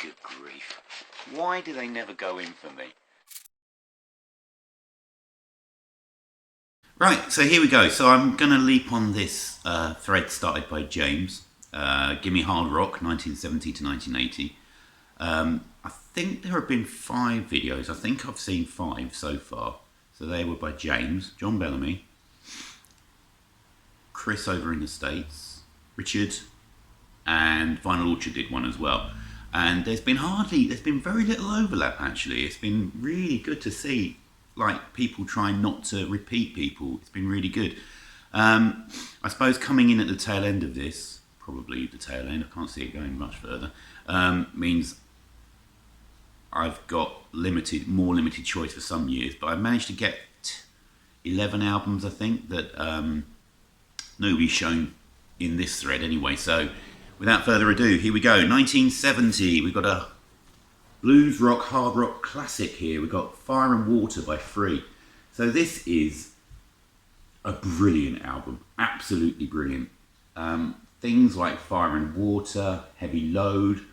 Good grief. Why do they never go in for me? Right, so here we go. So I'm going to leap on this thread started by James. Gimme Hard Rock, 1970 to 1980. I think there have been 5 videos. I think I've seen 5 so far. So they were by James, John Bellamy, Chris over in the States, Richard, and Vinyl Orchard did one as well. And there's been very little overlap actually. It's been really good to see like people trying not to repeat people. It's been really good. I suppose coming in at the tail end of this, probably the tail end, I can't see it going much further, means I've got more limited choice for some years, but I managed to get 11 albums, I think, that nobody's shown in this thread anyway. So without further ado, here we go. 1970, we've got a blues rock, hard rock classic here. We've got Fire and Water by Free. So this is a brilliant album, absolutely brilliant. Things like Fire and Water, Heavy Load.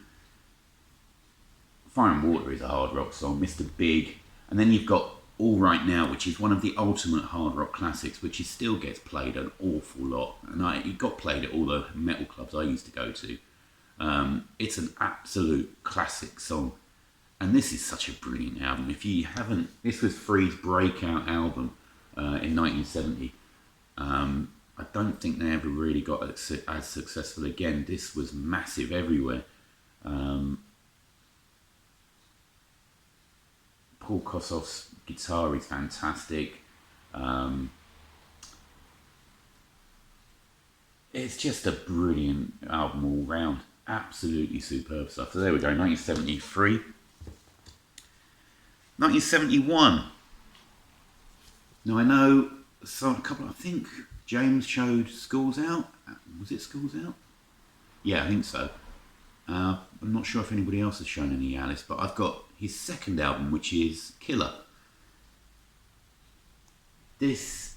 Fire and Water is a hard rock song, Mr. Big. And then you've got All Right Now, which is one of the ultimate hard rock classics, which still gets played an awful lot. And it got played at all the metal clubs I used to go to. It's an absolute classic song. And this is such a brilliant album. If you haven't, this was Free's breakout album in 1970. I don't think they ever really got as successful again. This was massive everywhere. Paul Kossoff's guitar is fantastic. It's just a brilliant album all round. Absolutely superb stuff. So there we go, 1973. 1971. Now I know I think James showed Schools Out. Was it Schools Out? Yeah, I think so. I'm not sure if anybody else has shown any Alice, but I've got his second album, which is Killer. This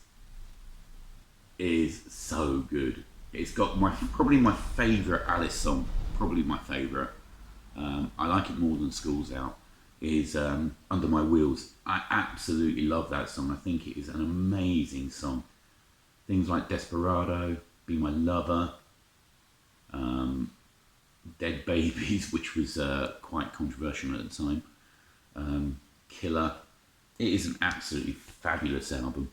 is so good. It's got probably my favourite Alice song, probably my favourite. I like it more than Schools Out. Is Under My Wheels. I absolutely love that song. I think it is an amazing song. Things like Desperado, Be My Lover, Dead Babies, which was quite controversial at the time, Killer. It is an absolutely fabulous album.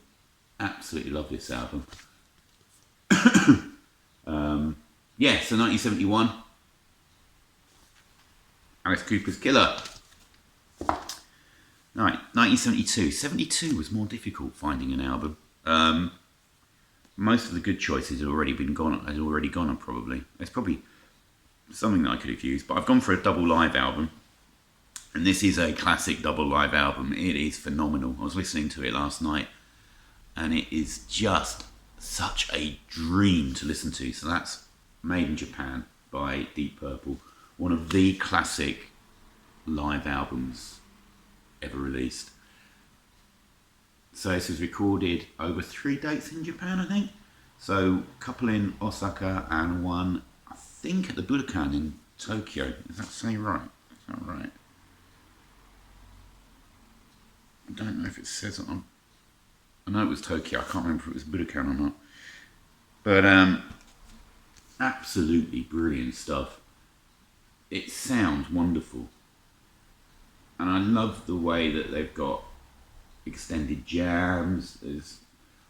Absolutely love this album. Yeah, so 1971, Alice Cooper's Killer. Right, 1972. 72 was more difficult finding an album. Most of the good choices had already gone probably. There's probably something that I could have used, but I've gone for a double live album. And this is a classic double live album. It is phenomenal. I was listening to it last night, and it is just such a dream to listen to. So that's Made in Japan by Deep Purple. One of the classic live albums ever released. So this was recorded over 3 dates in Japan, I think. So a couple in Osaka and one, I think, at the Budokan in Tokyo. Is that saying right? Is that right? I don't know if it says it on. I know it was Tokyo. I can't remember if it was Budokan or not. But absolutely brilliant stuff. It sounds wonderful. And I love the way that they've got extended jams.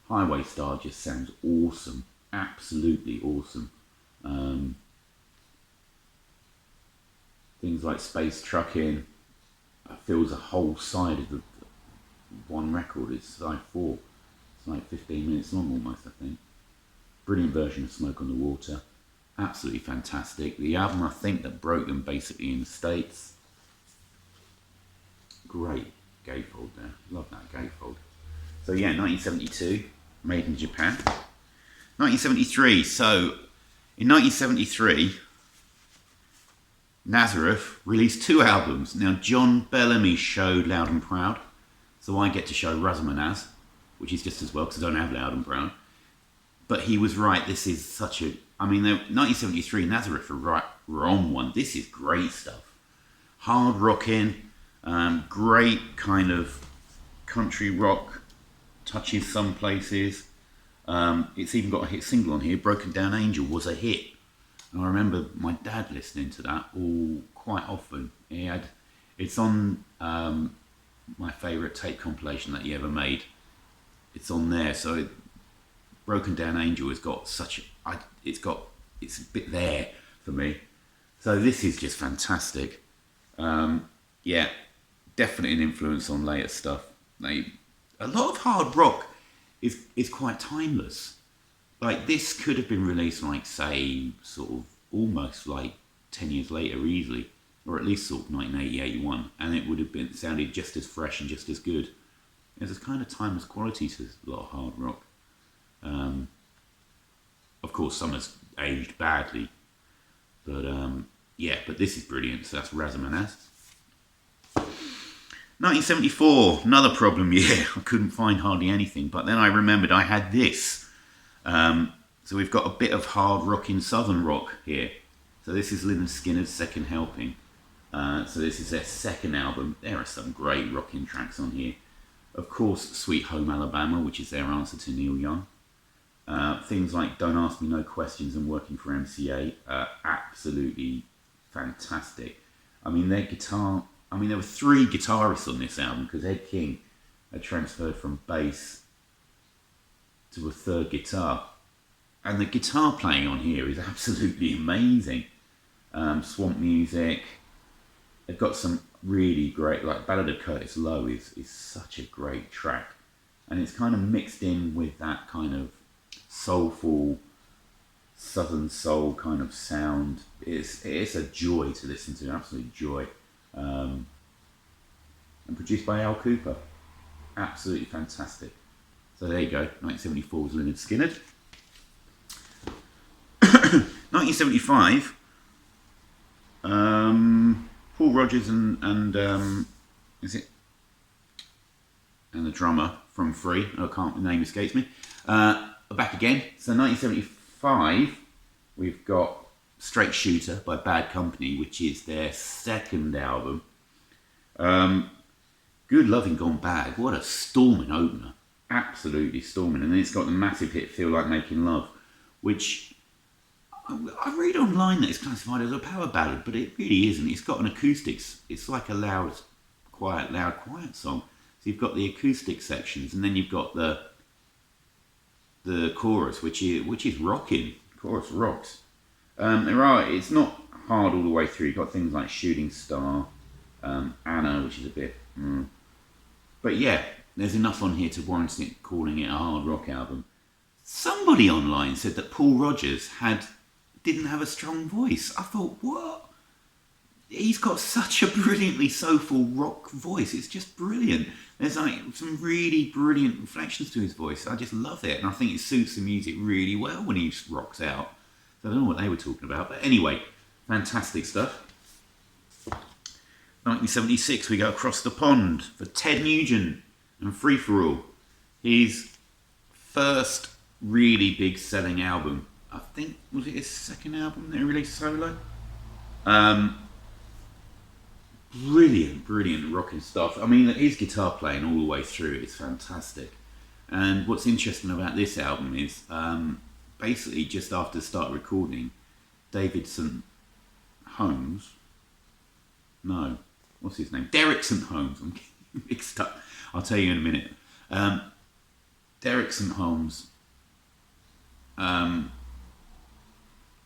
Highway Star just sounds awesome. Absolutely awesome. Things like Space Truckin' fills a whole side of the one record. It's side 4. It's like 15 minutes long almost, I think. Brilliant version of Smoke on the Water. Absolutely fantastic. The album, I think, that broke them basically in the States. Great gatefold there. Love that gatefold. So yeah, 1972, Made in Japan. 1973. So in 1973, Nazareth released 2 albums. Now John Bellamy showed Loud and Proud, so I get to show Razamanaz, which is just as well because I don't have Loud and Proud. But he was right. This is such a. I mean, 1973, Nazareth were on one. This is great stuff. hard rocking, great kind of country rock touches some places. It's even got a hit single on here. Broken Down Angel was a hit. And I remember my dad listening to that all quite often. It's on my favourite tape compilation that he ever made. It's on there. So Broken Down Angel has got it's a bit there for me. So this is just fantastic. Yeah, definitely an influence on later stuff. A lot of hard rock is quite timeless. Like this could have been released like say sort of almost like 10 years later easily, or at least sort of 1980, 81, and it would have been sounded just as fresh and just as good. There's a kind of timeless quality to a lot of hard rock. Of course, some has aged badly, but yeah, but this is brilliant. So that's Razamanaz. 1974, another problem year. I couldn't find hardly anything, but then I remembered I had this. So we've got a bit of hard rocking southern rock here. So this is Lynyrd Skynyrd's second helping. So this is their second album. There are some great rocking tracks on here. Of course, Sweet Home Alabama, which is their answer to Neil Young. Things like Don't Ask Me No Questions and Working for MCA are absolutely fantastic. I mean, their guitar... I mean, there were 3 guitarists on this album because Ed King had transferred from bass to a third guitar. And the guitar playing on here is absolutely amazing. Swamp Music. They've got some really great, like Ballad of Curtis Lowe is such a great track. And it's kind of mixed in with that kind of soulful, southern soul kind of sound. It's a joy to listen to, absolute joy. And produced by Al Cooper. Absolutely fantastic. So there you go, 1974 was Lynyrd Skynyrd. 1975, Paul Rodgers and is it? And the drummer from Free, the name escapes me, are back again. So 1975, we've got Straight Shooter by Bad Company, which is their second album. Good Loving Gone Bad. What a storming opener. Absolutely storming. And then it's got the massive hit Feel Like Making Love, which I read online that it's classified as a power ballad, but it really isn't. It's got an acoustics. It's like a loud, quiet song. So you've got the acoustic sections, and then you've got the chorus, which is rocking. The chorus rocks. It's not hard all the way through. You've got things like Shooting Star, Anna, which is a bit... But yeah, there's enough on here to warrant it calling it a hard rock album. Somebody online said that Paul Rodgers didn't have a strong voice. I thought, what? He's got such a brilliantly soulful rock voice. It's just brilliant. There's like some really brilliant inflections to his voice. I just love it. And I think it suits the music really well when he rocks out. I don't know what they were talking about, but anyway, fantastic stuff. 1976, we go across the pond for Ted Nugent and Free-for-All. His first really big selling album. I think, was it his second album that he released solo? Brilliant rocking stuff. I mean, his guitar playing all the way through is fantastic. And what's interesting about this album is basically just after the start of recording, David St. Holmes, no, what's his name? Derek St. Holmes, I'm getting mixed up. I'll tell you in a minute. Derek St. Holmes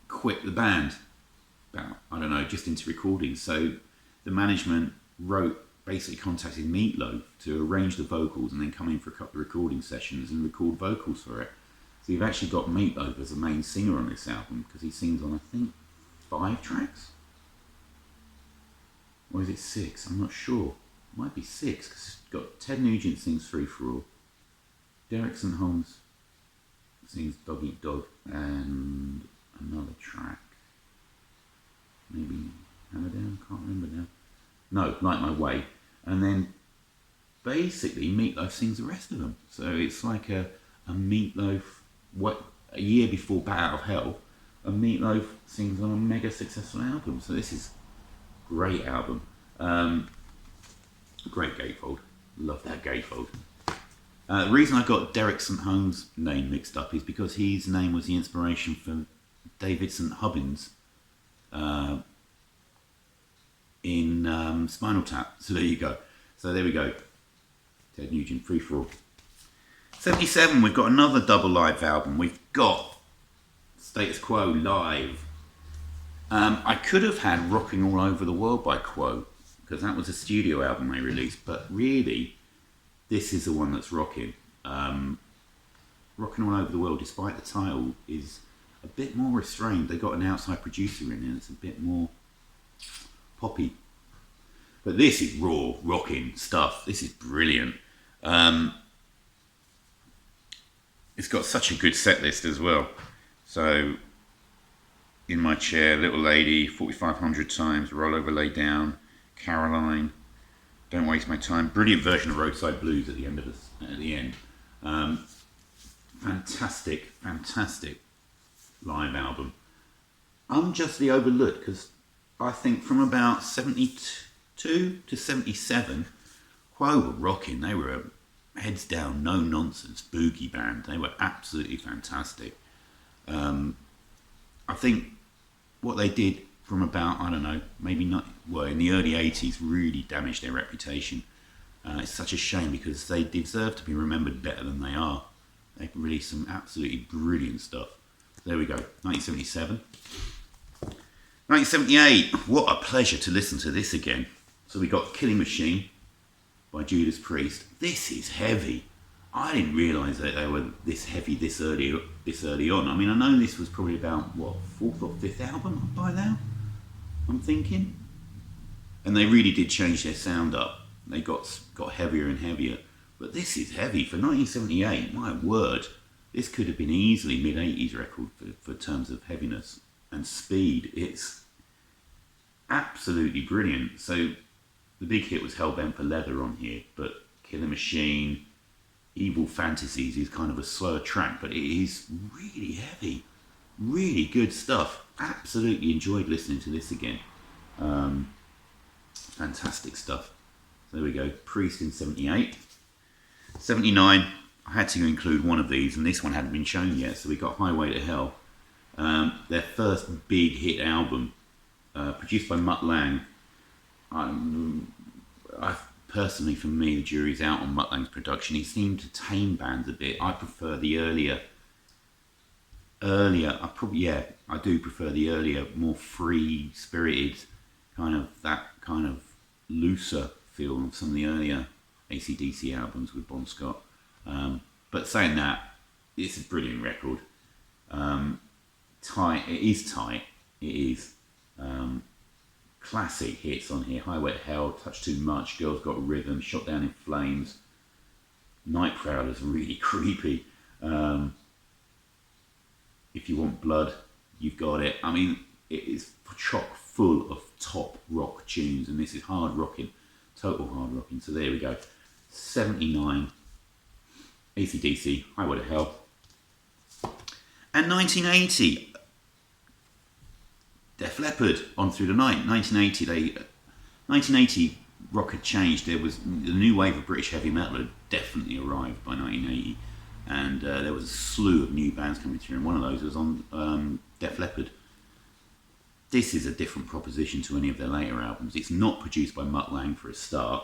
quit the band about, I don't know, just into recording. So the management basically contacted Meatloaf to arrange the vocals and then come in for a couple of recording sessions and record vocals for it. So you've actually got Meatloaf as the main singer on this album because he sings on, I think, 5 tracks? Or is it 6? I'm not sure. It might be 6 because it's got Ted Nugent sings Free-for-All, Derek St. Holmes sings Dog Eat Dog, and another track. Maybe Hammer Down? Can't remember now. No, Light My Way. And then basically Meatloaf sings the rest of them. So it's like a Meatloaf, a year before Bat Out of Hell, a Meatloaf sings on a mega successful album. So this is a great album. Great gatefold. Love that gatefold. The reason I got Derek St. Holmes' name mixed up is because his name was the inspiration for David St. Hubbins in Spinal Tap. So there you go. So there we go. Ted Nugent, Free-for-All. 77, we've got another double live album. We've got Status Quo live. I could have had Rocking All Over the World by Quo, because that was a studio album they released, but really, this is the one that's rocking. Rocking All Over the World, despite the title, is a bit more restrained. They got an outside producer in it, it's a bit more poppy. But this is raw, rocking stuff. This is brilliant. It's got such a good set list as well. So, In My Chair, Little Lady, 4,500 Times, Roll Over, Lay Down, Caroline, Don't Waste My Time. Brilliant version of Roadside Blues at the end. Fantastic live album. Unjustly overlooked, because I think from about 72 to 77, Quo were rocking. They were a heads down, no nonsense boogie band. They were absolutely fantastic. I think what they did from about, I don't know, maybe not, well, in the early 80s really damaged their reputation. It's such a shame because they deserve to be remembered better than they are. They've released some absolutely brilliant stuff. There we go, 1977. 1978, what a pleasure to listen to this again. So we got Killing Machine by Judas Priest. This is heavy. I didn't realise that they were this heavy this early on. I mean, I know this was probably about, what, 4th or 5th album by now, I'm thinking. And they really did change their sound up. They got heavier and heavier. But this is heavy for 1978, my word. This could have been easily mid-80s record for terms of heaviness and speed. It's absolutely brilliant. So the big hit was Hellbent for Leather on here, but Killing Machine, Evil Fantasies is kind of a slower track, but it is really heavy. Really good stuff. Absolutely enjoyed listening to this again. Fantastic stuff. So there we go. Priest in 78. 79, I had to include one of these, and this one hadn't been shown yet, so we got Highway to Hell. Their first big hit album, produced by Mutt Lange. Personally, for me, the jury's out on Mutt Lange's production. He seemed to tame bands a bit. I prefer the earlier, I do prefer the earlier, more free-spirited, that kind of looser feel of some of the earlier AC/DC albums with Bon Scott. But saying that, it's a brilliant record. Tight, it is tight. It is. Classic hits on here. Highway to Hell, Touch Too Much, Girls Got a Rhythm, Shot Down in Flames. Night Prowler's really creepy. If You Want Blood, You've Got It. I mean, it is chock full of top rock tunes, and this is hard rocking, total hard rocking. So there we go. 79, AC/DC, Highway to Hell. And 1980, Def Leppard, On Through the Night. 1980, rock had changed. There was the new wave of British heavy metal had definitely arrived by 1980, and there was a slew of new bands coming through, and one of those was on Def Leppard. This is a different proposition to any of their later albums. It's not produced by Mutt Lange for a start.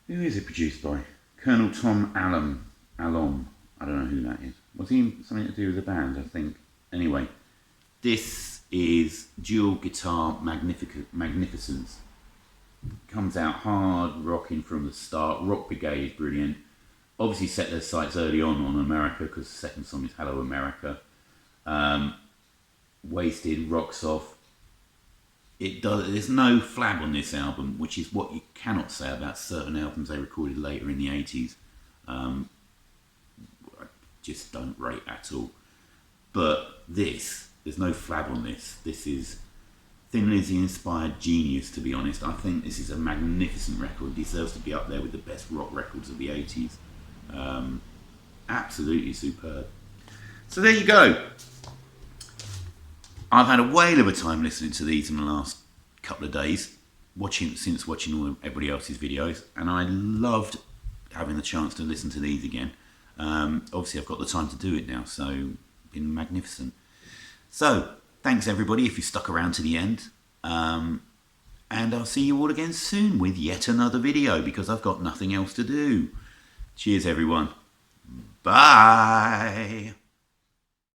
Who is it produced by? Colonel Tom Allom. I don't know who that is. Was he something to do with the band, I think? Anyway, this is dual guitar magnificence. Comes out hard, rocking from the start. Rock Brigade is brilliant. Obviously set their sights early on America, because the second song is Hello America. Wasted, Rocks Off. There's no flab on this album, which is what you cannot say about certain albums they recorded later in the 80s. I just don't rate at all. But there's no flab on this. This is Thin Lizzy inspired genius, to be honest. I think this is a magnificent record. It deserves to be up there with the best rock records of the 80s. Absolutely superb. So there you go. I've had a whale of a time listening to these in the last couple of days since watching everybody else's videos, and I loved having the chance to listen to these again. Obviously I've got the time to do it now, so been magnificent. So thanks everybody if you stuck around to the end, and I'll see you all again soon with yet another video, because I've got nothing else to do. Cheers everyone. Bye.